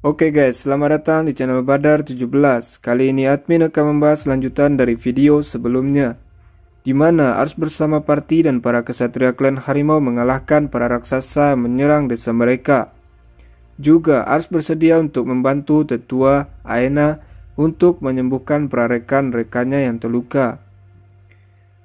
Oke guys, selamat datang di channel Badar 17. Kali ini admin akan membahas lanjutan dari video sebelumnya, di mana Ars bersama party dan para kesatria klan harimau mengalahkan para raksasa yang menyerang desa mereka. Juga Ars bersedia untuk membantu tetua Aena untuk menyembuhkan para rekan-rekannya yang terluka.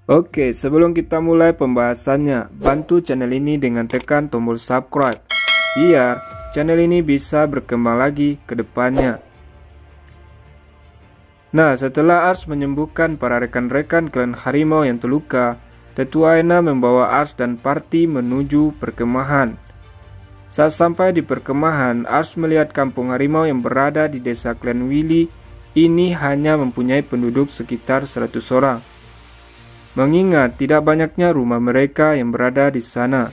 Oke, sebelum kita mulai pembahasannya, bantu channel ini dengan tekan tombol subscribe biar channel ini bisa berkembang lagi ke depannya. Nah, setelah Ars menyembuhkan para rekan-rekan klan harimau yang terluka, tetua Aena membawa Ars dan party menuju perkemahan. Saat sampai di perkemahan, Ars melihat kampung harimau yang berada di desa klan Willy ini hanya mempunyai penduduk sekitar 100 orang. Mengingat tidak banyaknya rumah mereka yang berada di sana.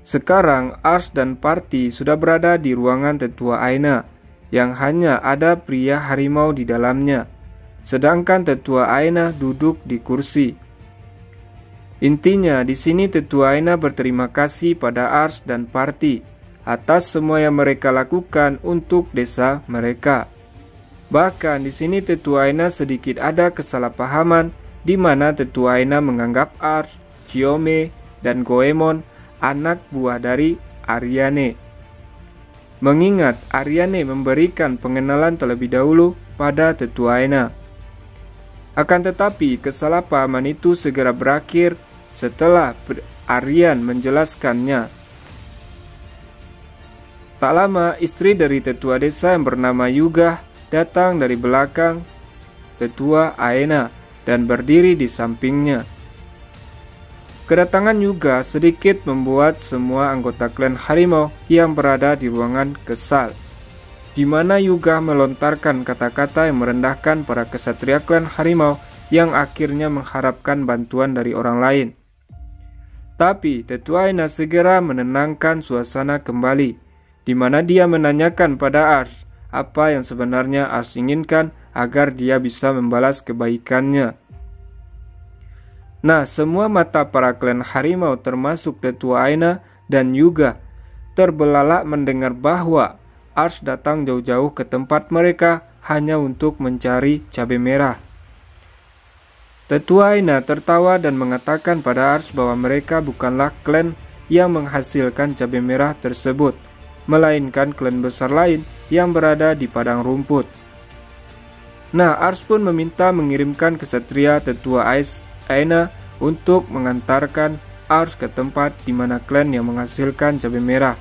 Sekarang Ars dan party sudah berada di ruangan tetua Aena yang hanya ada pria harimau di dalamnya, sedangkan tetua Aena duduk di kursi. Intinya di sini tetua Aena berterima kasih pada Ars dan party atas semua yang mereka lakukan untuk desa mereka. Bahkan di sini tetua Aena sedikit ada kesalahpahaman di mana tetua Aena menganggap Ars, Chiome, dan Goemon anak buah dari Ariane. Mengingat Ariane memberikan pengenalan terlebih dahulu pada tetua Aena. Akan tetapi kesalahpahaman itu segera berakhir setelah Arian menjelaskannya. Tak lama istri dari tetua desa yang bernama Yuga datang dari belakang tetua Aena dan berdiri di sampingnya. Kedatangan Yuga sedikit membuat semua anggota klan harimau yang berada di ruangan kesal, di mana Yuga melontarkan kata-kata yang merendahkan para kesatria klan harimau yang akhirnya mengharapkan bantuan dari orang lain. Tapi tetua Aena segera menenangkan suasana kembali, di mana dia menanyakan pada Ars apa yang sebenarnya Ars inginkan agar dia bisa membalas kebaikannya. Nah, semua mata para klan harimau termasuk tetua Aena dan Yuga terbelalak mendengar bahwa Ars datang jauh-jauh ke tempat mereka hanya untuk mencari cabai merah. Tetua Aena tertawa dan mengatakan pada Ars bahwa mereka bukanlah klan yang menghasilkan cabai merah tersebut, melainkan klan besar lain yang berada di padang rumput. Nah, Ars pun meminta mengirimkan kesatria tetua Aena untuk mengantarkan Ars ke tempat di mana klan yang menghasilkan cabai merah.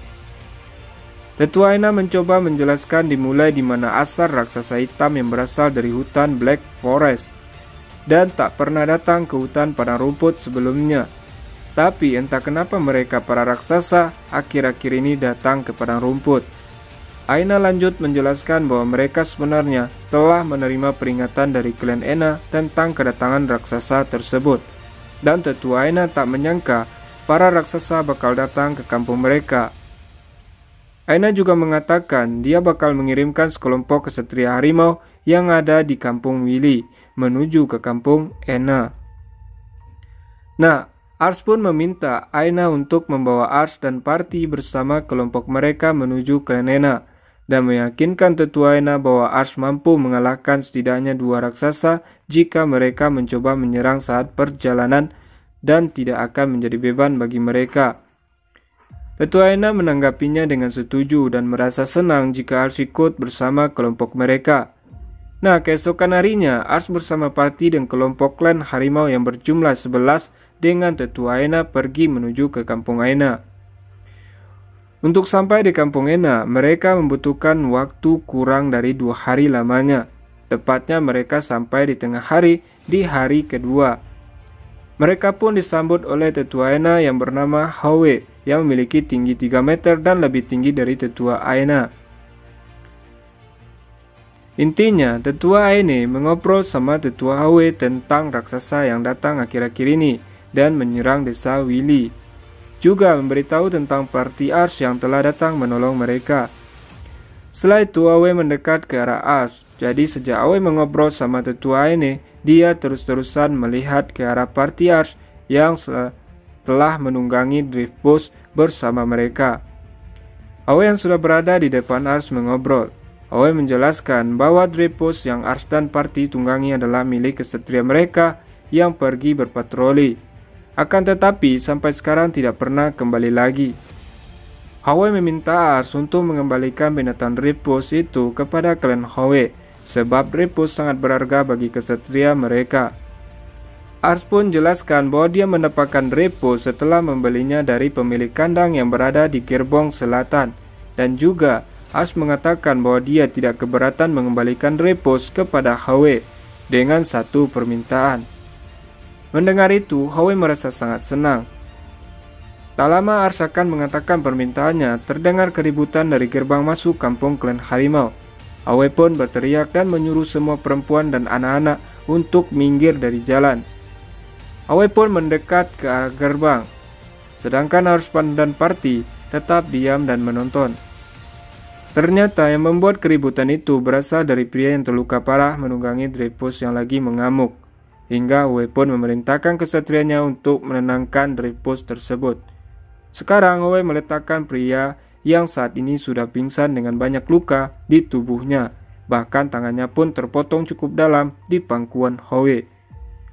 Tetua Aena mencoba menjelaskan dimulai di mana asal raksasa hitam yang berasal dari hutan Black Forest dan tak pernah datang ke hutan padang rumput sebelumnya. Tapi entah kenapa mereka para raksasa akhir-akhir ini datang ke padang rumput. Aena lanjut menjelaskan bahwa mereka sebenarnya telah menerima peringatan dari klan Aena tentang kedatangan raksasa tersebut. Dan tetua Aena tak menyangka para raksasa bakal datang ke kampung mereka. Aena juga mengatakan dia bakal mengirimkan sekelompok kesatria harimau yang ada di kampung Willy menuju ke kampung Aena. Nah, Ars pun meminta Aena untuk membawa Ars dan party bersama kelompok mereka menuju ke Aena dan meyakinkan tetua Aena bahwa Ars mampu mengalahkan setidaknya 2 raksasa jika mereka mencoba menyerang saat perjalanan dan tidak akan menjadi beban bagi mereka. Tetua Aena menanggapinya dengan setuju dan merasa senang jika Ars ikut bersama kelompok mereka. Nah, keesokan harinya Ars bersama party dan kelompok klan harimau yang berjumlah 11 dengan tetua Aena pergi menuju ke kampung Aena. Untuk sampai di kampung Aena, mereka membutuhkan waktu kurang dari 2 hari lamanya. Tepatnya mereka sampai di tengah hari di hari kedua. Mereka pun disambut oleh tetua Aena yang bernama Howe yang memiliki tinggi 3 meter dan lebih tinggi dari tetua Aena. Intinya, tetua Aena mengobrol sama tetua Howe tentang raksasa yang datang akhir-akhir ini dan menyerang desa Willy. Juga memberitahu tentang party Ars yang telah datang menolong mereka. Setelah itu Awe mendekat ke arah Ars. Jadi sejak Awe mengobrol sama tetua Aena, dia terus-terusan melihat ke arah party Ars yang telah menunggangi drift bus bersama mereka. Howe yang sudah berada di depan Ars mengobrol. Howe menjelaskan bahwa Drepos yang Ars dan parti tunggangi adalah milik kesatria mereka yang pergi berpatroli. Akan tetapi sampai sekarang tidak pernah kembali lagi. Howe meminta Ars untuk mengembalikan binatang Drepos itu kepada klan Howe, sebab Drepos sangat berharga bagi kesatria mereka. Ars pun jelaskan bahwa dia mendapatkan Drepos setelah membelinya dari pemilik kandang yang berada di gerbong selatan, dan juga Ars mengatakan bahwa dia tidak keberatan mengembalikan Drepos kepada Howe dengan satu permintaan. Mendengar itu, Howe merasa sangat senang. Tak lama Ars akan mengatakan permintaannya, terdengar keributan dari gerbang masuk kampung klan harimau. Howe pun berteriak dan menyuruh semua perempuan dan anak-anak untuk minggir dari jalan. Howe pun mendekat ke arah gerbang, sedangkan Ars dan parti tetap diam dan menonton. Ternyata yang membuat keributan itu berasal dari pria yang terluka parah menunggangi Drepos yang lagi mengamuk, hingga Howe pun memerintahkan kesatrianya untuk menenangkan Drepos tersebut. Sekarang Howe meletakkan pria yang saat ini sudah pingsan dengan banyak luka di tubuhnya, bahkan tangannya pun terpotong cukup dalam di pangkuan Howe.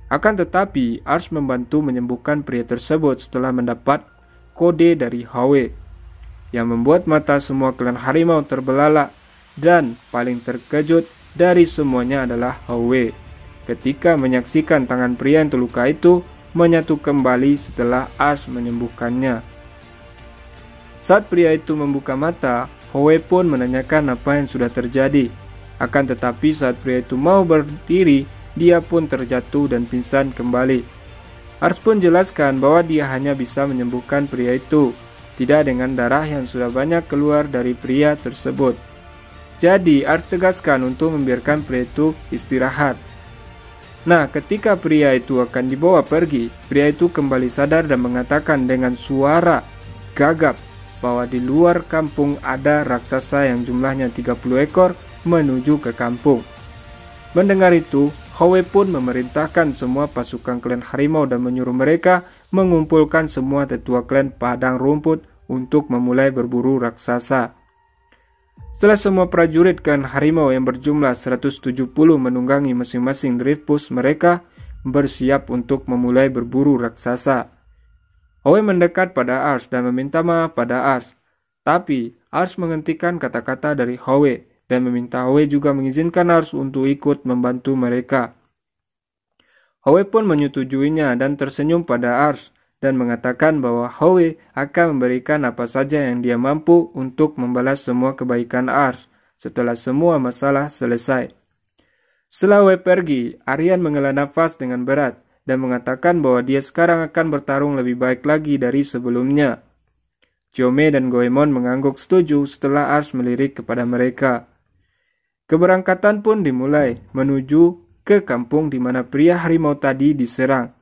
Akan tetapi Ars membantu menyembuhkan pria tersebut setelah mendapat kode dari Howe, yang membuat mata semua klan harimau terbelalak, dan paling terkejut dari semuanya adalah Howe ketika menyaksikan tangan pria yang terluka itu menyatu kembali setelah Ars menyembuhkannya. Saat pria itu membuka mata, Howe pun menanyakan apa yang sudah terjadi. Akan tetapi saat pria itu mau berdiri, dia pun terjatuh dan pingsan kembali. Ars pun jelaskan bahwa dia hanya bisa menyembuhkan pria itu, tidak dengan darah yang sudah banyak keluar dari pria tersebut. Jadi Ars tegaskan untuk membiarkan pria itu istirahat. Nah, ketika pria itu akan dibawa pergi, pria itu kembali sadar dan mengatakan dengan suara gagap bahwa di luar kampung ada raksasa yang jumlahnya 30 ekor menuju ke kampung. Mendengar itu, Howe pun memerintahkan semua pasukan klan harimau dan menyuruh mereka mengumpulkan semua tetua klan padang rumput untuk memulai berburu raksasa. Setelah semua prajurit klan harimau yang berjumlah 170 menunggangi masing-masing Drepos mereka bersiap untuk memulai berburu raksasa. Howe mendekat pada Ars dan meminta maaf pada Ars, tapi Ars menghentikan kata-kata dari Howe dan meminta Howe juga mengizinkan Ars untuk ikut membantu mereka. Howe pun menyetujuinya dan tersenyum pada Ars dan mengatakan bahwa Howe akan memberikan apa saja yang dia mampu untuk membalas semua kebaikan Ars setelah semua masalah selesai. Setelah Howe pergi, Aryan menghela nafas dengan berat dan mengatakan bahwa dia sekarang akan bertarung lebih baik lagi dari sebelumnya. Chome dan Goemon mengangguk setuju setelah Ars melirik kepada mereka. Keberangkatan pun dimulai menuju ke kampung di mana pria harimau tadi diserang.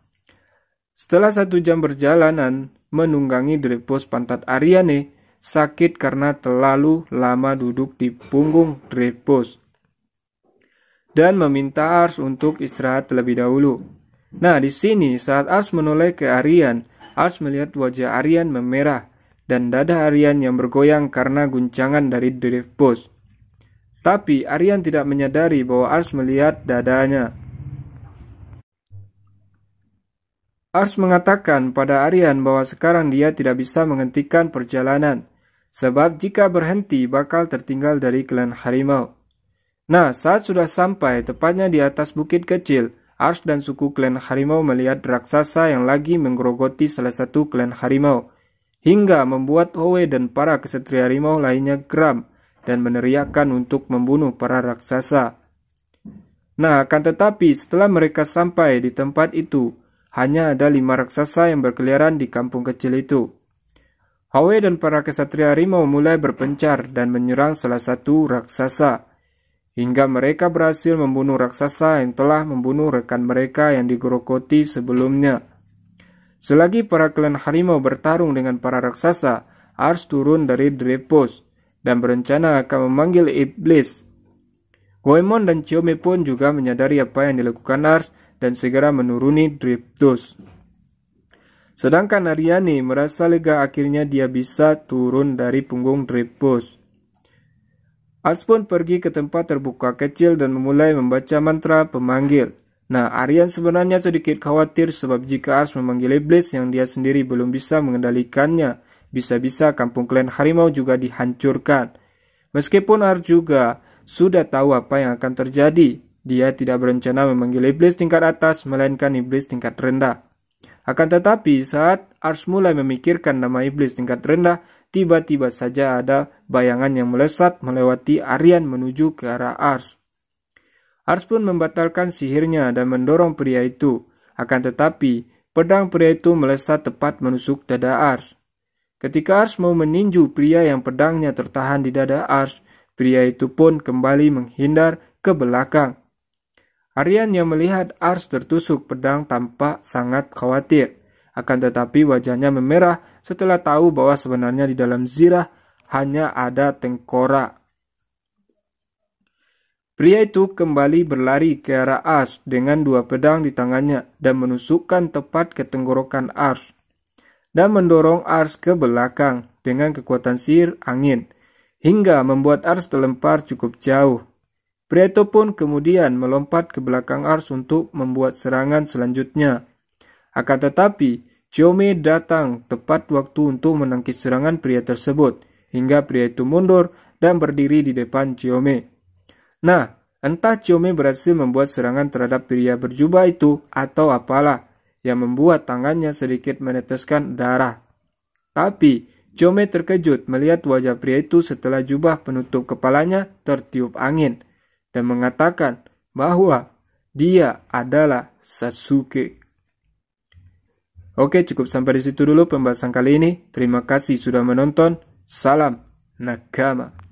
Setelah 1 jam perjalanan menunggangi Drepos, pantat Aryane sakit karena terlalu lama duduk di punggung Drepos dan meminta Ars untuk istirahat terlebih dahulu. Nah, di sini saat Ars menoleh ke Aryan, Ars melihat wajah Aryan memerah dan dada Aryan yang bergoyang karena guncangan dari Drepos. Tapi Aryan tidak menyadari bahwa Ars melihat dadanya. Ars mengatakan pada Aryan bahwa sekarang dia tidak bisa menghentikan perjalanan, sebab jika berhenti bakal tertinggal dari klan harimau. Nah, saat sudah sampai tepatnya di atas bukit kecil, Ars dan suku klan harimau melihat raksasa yang lagi menggerogoti salah satu klan harimau, hingga membuat Howe dan para kesatria harimau lainnya geram dan meneriakkan untuk membunuh para raksasa. Nah, akan tetapi setelah mereka sampai di tempat itu, hanya ada 5 raksasa yang berkeliaran di kampung kecil itu. Howe dan para kesatria harimau mulai berpencar dan menyerang salah satu raksasa, hingga mereka berhasil membunuh raksasa yang telah membunuh rekan mereka yang digerogoti sebelumnya. Selagi para klan harimau bertarung dengan para raksasa, Ars turun dari Drepos dan berencana akan memanggil iblis. Goemon dan Chome pun juga menyadari apa yang dilakukan Ars dan segera menuruni Drepos. Sedangkan Ariane merasa lega akhirnya dia bisa turun dari punggung Dreyfus. Ars pun pergi ke tempat terbuka kecil dan memulai membaca mantra pemanggil. Nah, Aryan sebenarnya sedikit khawatir sebab jika Ars memanggil iblis yang dia sendiri belum bisa mengendalikannya, bisa-bisa kampung klan harimau juga dihancurkan. Meskipun Ars juga sudah tahu apa yang akan terjadi, dia tidak berencana memanggil iblis tingkat atas, melainkan iblis tingkat rendah. Akan tetapi, saat Ars mulai memikirkan nama iblis tingkat rendah, tiba-tiba saja ada bayangan yang melesat melewati Aryan menuju ke arah Ars. Ars pun membatalkan sihirnya dan mendorong pria itu. Akan tetapi, pedang pria itu melesat tepat menusuk dada Ars. Ketika Ars mau meninju pria yang pedangnya tertahan di dada Ars, pria itu pun kembali menghindar ke belakang. Aryan yang melihat Ars tertusuk pedang tampak sangat khawatir. Akan tetapi wajahnya memerah setelah tahu bahwa sebenarnya di dalam zirah hanya ada tengkorak. Pria itu kembali berlari ke arah Ars dengan dua pedang di tangannya dan menusukkan tepat ke tenggorokan Ars dan mendorong Ars ke belakang dengan kekuatan sihir angin hingga membuat Ars terlempar cukup jauh. Pria itu pun kemudian melompat ke belakang Ars untuk membuat serangan selanjutnya. Akan tetapi, Chiome datang tepat waktu untuk menangkis serangan pria tersebut, hingga pria itu mundur dan berdiri di depan Chiome. Nah, entah Chiome berhasil membuat serangan terhadap pria berjubah itu atau apalah, yang membuat tangannya sedikit meneteskan darah. Tapi, Chiome terkejut melihat wajah pria itu setelah jubah penutup kepalanya tertiup angin, dan mengatakan bahwa dia adalah Sasuke. Oke, cukup sampai di situ dulu pembahasan kali ini. Terima kasih sudah menonton. Salam Nakama.